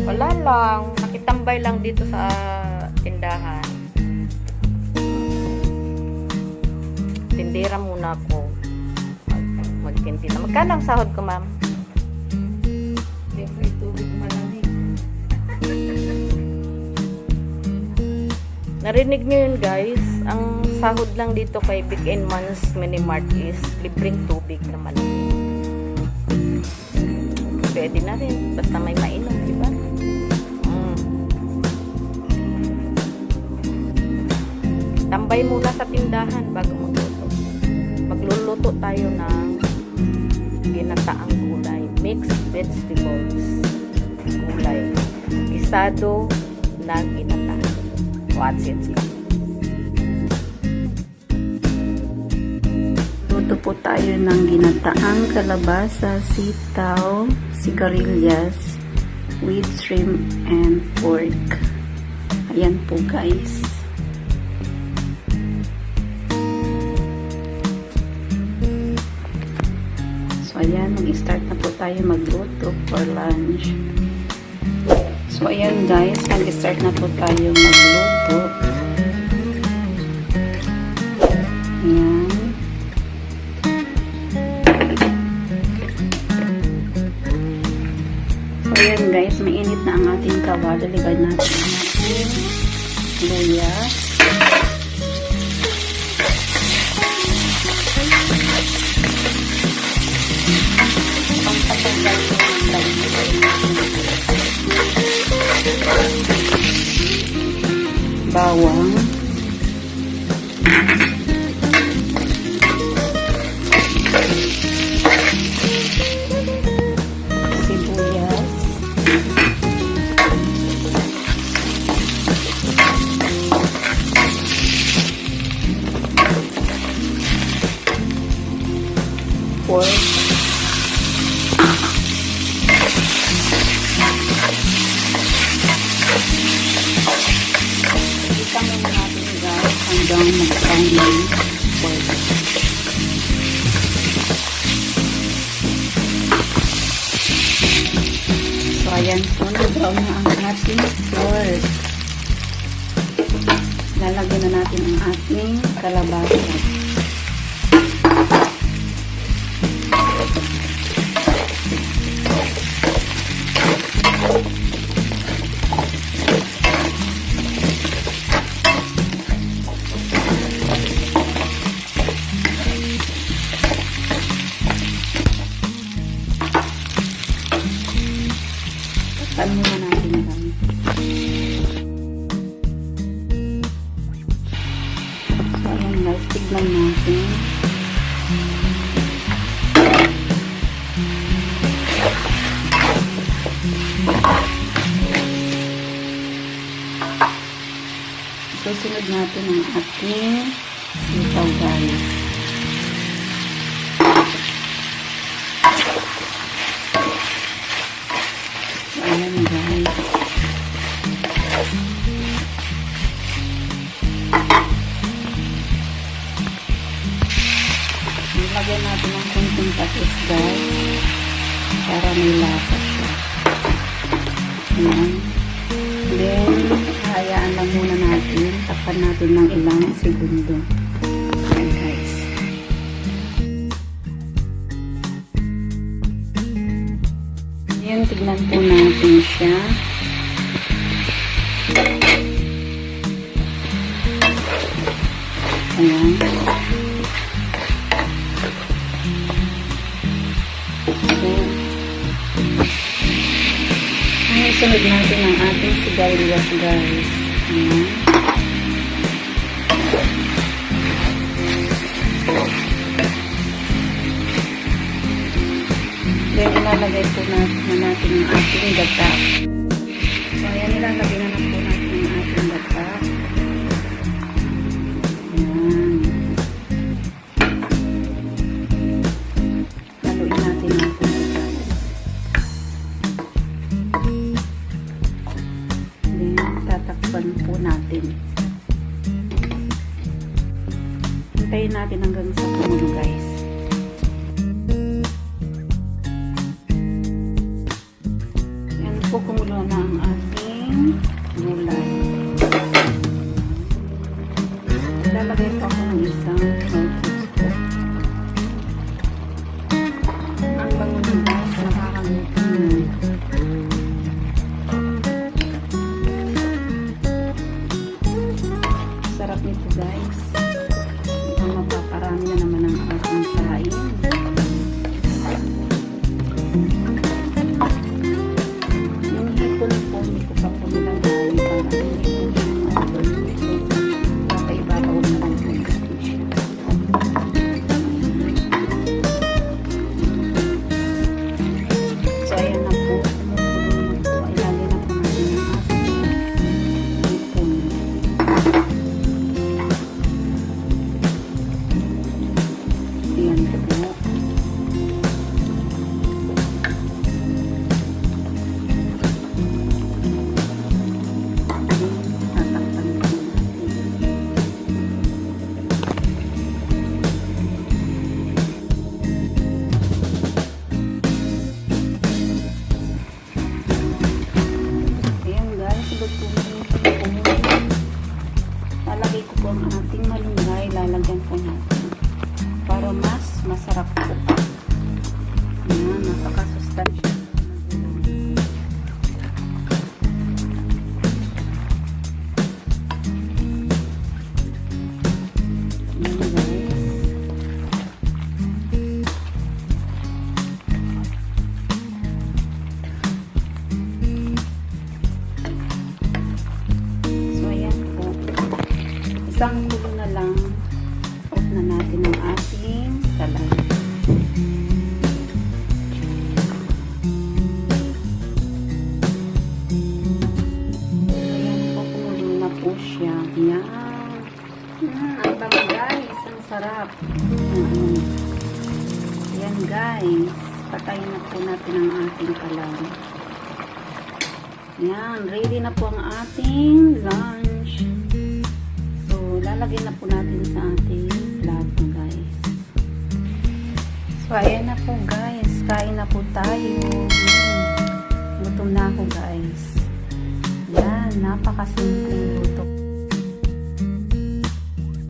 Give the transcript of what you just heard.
Wala lang. Nakitambay lang dito sa tindahan. Tindera muna ako. Magkintina. Magkano ang sahod ko, ma'am? Siyempre, tubig malamig. Narinig nyo yun, guys. Ang sahod lang dito kay Big and Man's Minimart is libreng tubig na malamig. Pwede na rin. Basta may mainom, diba? Tambay muna sa tindahan bago magluto. Magluluto tayo ng ginataang gulay. Mixed vegetables. Gulay. Gisado na ginata. What's it? Luto po tayo ng ginataang kalabasa, sitaw, sigarilyas, with shrimp and pork. Ayan po, guys. So, ayan, mag-start na po tayo magluto for lunch. So, ayan guys, mag-start na po tayo magluto. Ayan. So, ayan guys, mainit na ang ating kawali. Lalagay natin ang ating luya. Pampatanggal ko ang bawang, sibuyas, pork, isang muna natin guys hanggang mag-brown ng pork. So ayan po, nag-brown na ang ating pork. Lalagyan na natin ang ating kalabasa. Takpan muna natin yan. So, ayan guys, tignan natin. Susunod natin ang ating sitaw guys. Ayan guys. Nilagyan natin ng kunting patis guys. Para may lasa siya. Ayan. Then, hayaan lang muna natin. Takpan natin ng ilang segundo. Ayan guys. Ayan, tignan po natin siya. Ayan. Ayan, sunod natin ang ating sigarilyas guys. Ayan. Then, ilalagay po natin ang ating gata. So, ayan, ilalagay na po natin ang ating gata. Ayan. Haluin natin ang ating gata. Then, tatakpan po natin. Hintayin natin hanggang sa kumulo guys. Kumulo na ang ating gulay. Lalagay po ako ng isang teaspoon. Ang bango ng guys, nakakaluto na. Sarap nito guys. Mukhang mapaparami na naman ang ating kain. Yung hipon po, hindi ko pa po nilagay para hindi po siya ma-overcook. Kaya ibabaw na lang po siya. So ayan na po. Kumukulo na po. Ilagay na po natin ang ating hipon. Ayan po. Tatakpan po natin. Ayan guys, luto na yung hipon. Lalagay ko po ang ating malunggay. Lalagyan po natin para mas masarap po. Ayan, napakasustansya. Ayan guys. So ayan po. Isang kulo na lang. Off na natin ang ating kalan. Ayan po, kumulo na po siya. Ayan. Ang bango guys. Ang sarap. Ayan guys. Patayin na po natin ang ating kalan. Ayan. Ready na po ang ating lunch. So, lalagay na po natin sa ating plato guys. So, ayan na po guys. Kain na po tayo. Gutom na ako guys. Yan, napakasimple.